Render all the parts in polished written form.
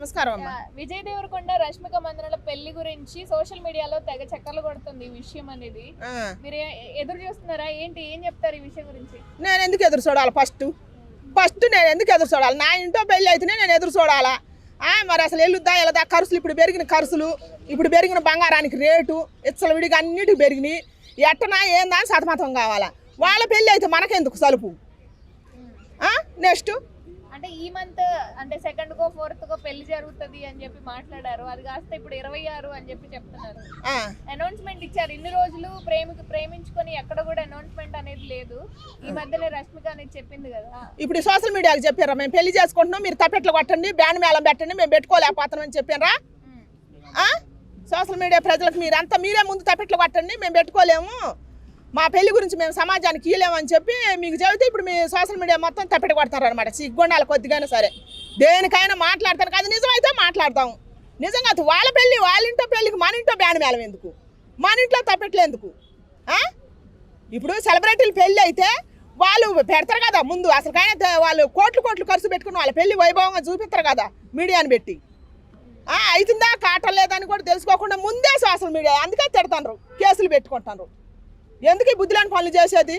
నమస్కారం అమ్మా. విజయ్ దేవరకొండ రష్మిక మందనల పెళ్లి గురించి సోషల్ మీడియాలో తెగ చక్కర్లు కొడుతుంది ఈ విషయం అనేది. మీరు ఎదురు చూస్తున్నారా ఏంటి, ఏం చెప్తారు ఈ విషయం గురించి? నేను ఎందుకు ఎదురు చూడాలి? ఫస్ట్ నేను ఎందుకు ఎదురు చూడాలి? నా ఇంట్లో పెళ్ళి అయితేనే నేను ఎదురు చూడాలా? మరి అసలు వెళ్ళుద్దా వెళ్దా? ఖర్చులు ఇప్పుడు పెరిగిన ఖర్చులు, ఇప్పుడు పెరిగిన బంగారానికి రేటు, ఇచ్చల విడిగా అన్నిటికి పెరిగినాయి. ఎట్టనా ఏందా అని సతమతం కావాలా? వాళ్ళ పెళ్ళి అయితే మనకెందుకు సలుపు? నెక్స్ట్ అంటే ఈ మంత్ అంటే 2nd కో 4th కో పెళ్లి జరుగుతుంది అని చెప్పి మాట్లాడారు. అది కాస్త ఇప్పుడు 26 అని చెప్పి చెప్తున్నారు. అనౌన్స్మెంట్ ఇచ్చారు. ఇన్ని రోజులు ప్రేమించుకొని ఎక్కడ కూడా అనౌన్స్మెంట్ అనేది లేదు. ఈ మధ్యనే రష్మిక అనేది చెప్పింది కదా. ఇప్పుడు సోషల్ మీడియాకి చెప్పారా మేము పెళ్లి చేసుకుంటున్నాం, మీరు తప్పెట్లు కొట్టండి, బ్యాండ్ మేళం పెట్టండి, మేము పెట్టుకోలేకపోతున్నాం అని చెప్పారా? సోషల్ మీడియా ప్రజలకు మీరే ముందు తప్పెట్లు కొట్టండి, మేము పెట్టుకోలేము, మా పెళ్లి గురించి మేము సమాజానికి ఇయ్యలేమని చెప్పి మీకు చెబితే ఇప్పుడు మీ సోషల్ మీడియా మొత్తం తప్పెట్టు కొడతారు అనమాట. సిగ్గుండాలి కొద్దిగానే సరే, దేనికైనా మాట్లాడతాను కదా, నిజమైతే మాట్లాడతాం. నిజంగా వాళ్ళ పెళ్ళి వాళ్ళ ఇంట్లో పెళ్ళికి మన ఇంట్లో బ్యాండ్ మేళం ఎందుకు, మన ఇంట్లో తప్పెట్లు ఎందుకు? ఇప్పుడు సెలబ్రిటీలు పెళ్ళి అయితే వాళ్ళు పెడతారు కదా ముందు, అసలుకైనా వాళ్ళు కోట్లు ఖర్చు పెట్టుకుని వాళ్ళ పెళ్లి వైభవంగా చూపిస్తారు కదా మీడియాని పెట్టి. అవుతుందా కాటలేదని కూడా తెలుసుకోకుండా ముందే సోషల్ మీడియా అందుకే తిడతారు, కేసులు పెట్టుకుంటారు. ఎందుకు ఈ బుద్ధిలేని పనులు చేసేది?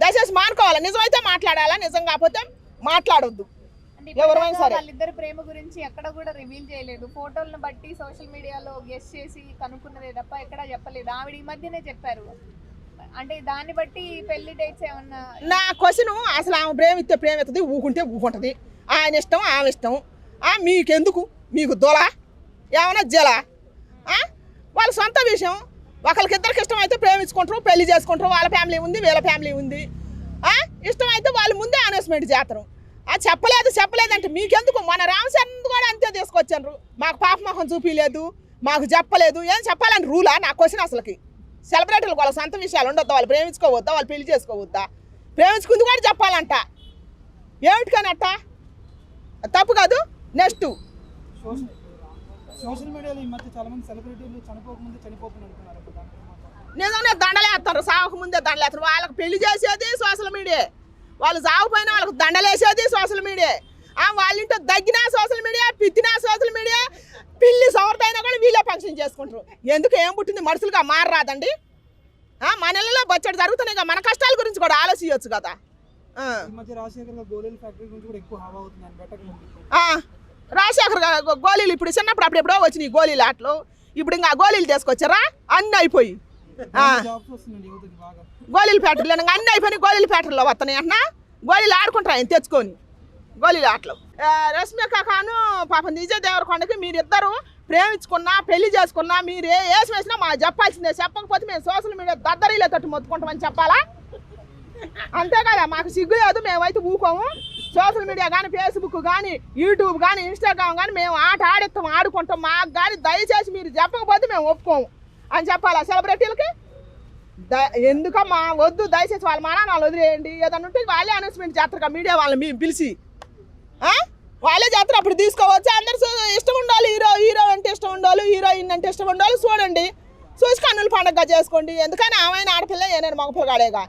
దయచేసి మానుకోవాలి. నిజమైతే మాట్లాడాలా, నిజం కాకపోతే మాట్లాడొద్దు. ఎవరైనా సరే వాళ్ళిద్దరు ప్రేమ గురించి ఎక్కడ కూడా రివీల్ చేయలేదు. ఫోటోలను బట్టి సోషల్ మీడియాలో గెస్ చేసి కనుక్కున్నదే తప్ప ఎక్కడా చెప్పలేదు. ఆవిడ ఈ మధ్యనే చెప్పారు. అంటే దాన్ని బట్టి పెళ్లి డేట్స్ ఏమన్నా? నా క్వశ్చన్ అసలు ఆమె ప్రేమిస్తే ప్రేమిస్తుంది, ఊకుంటే ఊకుంటుంది, ఆయన ఇష్టం ఆమె ఇష్టం. మీకెందుకు? మీకు దొల ఏమన్నా జల? వాళ్ళ సొంత విషయం. ఒకరికిద్దరికి ఇష్టం అయితే ప్రేమించుకుంటారు, పెళ్లి చేసుకుంటారు, వాళ్ళ ఫ్యామిలీ ఉంది వీళ్ళ ఫ్యామిలీ ఉంది. ఇష్టమైతే వాళ్ళు ముందే అనౌన్స్మెంట్ చేస్తారు. చెప్పలేదంటే మీకెందుకు? మన రామచరణ్ కూడా అంతే తీసుకొచ్చారు, మాకు పాప మొహం చూపించలేదు, మాకు చెప్పలేదు. ఏం చెప్పాలని రూలా? నా క్వశ్చన్ అసలుకి. సెలబ్రిటీలకు వాళ్ళ సొంత విషయాలు ఉండొద్దా? వాళ్ళు ప్రేమించుకోవద్దా? వాళ్ళు పెళ్లి చేసుకోవద్దా? ప్రేమించుకుంది కూడా చెప్పాలంట. ఏమిటికని అట్ట తప్పు కాదు. నెక్స్ట్ సోషల్ మీడియాలో ఈ మధ్య చాలా మంది సెలబ్రిటీలు చనిపోకముందే చనిపోతున్నారు. నిజంగా దండలేస్తారు, సాగకముందే దండలేస్తారు. వాళ్ళకి పెళ్లి చేసేది సోషల్ మీడియా, వాళ్ళు సాగుపోయినా వాళ్ళకి దండలేసేది సోషల్ మీడియా. వాళ్ళ ఇంట్లో దగ్గినా సోషల్ మీడియా, పిత్తినా సోషల్ మీడియా, పిల్లి సవరతైనా కూడా వీళ్ళే ఫంక్షన్ చేసుకుంటారు. ఎందుకు ఏం పుట్టింది మనుషులుగా మారరాదండి? మన ఇళ్ళలో బచ్చడి జరుగుతున్నాయి, మన కష్టాల గురించి కూడా ఆలోచించవచ్చు కదా. రాజశేఖర్ గోళీలు ఇప్పుడు చిన్నప్పుడు అప్పుడెప్పుడో వచ్చినాయి గోళీలు ఆటలు, ఇప్పుడు ఇంకా గోళీలు తీసుకొచ్చారా? అన్నీ అయిపోయి గోళీల ఫ్యాక్టరీలు అన్నీ అయిపోయినాయి. గోళీల ఫ్యాక్టరీలో వస్తున్నాయి అంటున్నా, గోళీలు ఆడుకుంటారు ఆయన తెచ్చుకొని గోళీల ఆటలు. రష్మిక ఖాను పాపం విజయ్ దేవరకొండకి మీరిద్దరు ప్రేమించుకున్నా పెళ్లి చేసుకున్నా మీరు వేసి వేసినా మాకు చెప్పాల్సిందే. చెప్పకపోతే మేము సోషల్ మీడియా దద్దరీలో తట్టు మొత్తుకుంటామని చెప్పాలా? అంతే కదా, మాకు సిగ్గు లేదు, మేమైతే ఊకోము. సోషల్ మీడియా కానీ ఫేస్బుక్ కానీ యూట్యూబ్ కానీ ఇన్స్టాగ్రామ్ కానీ మేము ఆడిస్తాం, ఆడుకుంటాం. మాకు కానీ దయచేసి మీరు చెప్పకపోతే మేము ఒప్పుకోము అని చెప్పాలా సెలబ్రిటీలకి? ఎందుకమ్మా వద్దు, దయచేసి వాళ్ళ మానాన్ని వాళ్ళు వదిలేయండి. ఏదన్నా ఉంటే వాళ్ళే అనౌన్స్మెంట్ చేస్తారు కదా మీడియా వాళ్ళని మేము పిలిచి, వాళ్ళే చేస్తారు. అప్పుడు తీసుకోవచ్చు. అందరు ఇష్టం ఉండాలి, హీరో అంటే ఇష్టం ఉండాలి, హీరోయిన్ అంటే ఇష్టం ఉండాలి. చూడండి, చూసి కన్నుల పండుగగా చేసుకోండి. ఎందుకని ఆమె ఆడపిల్ల ఏనైనా మగపిల్లగాడేగా.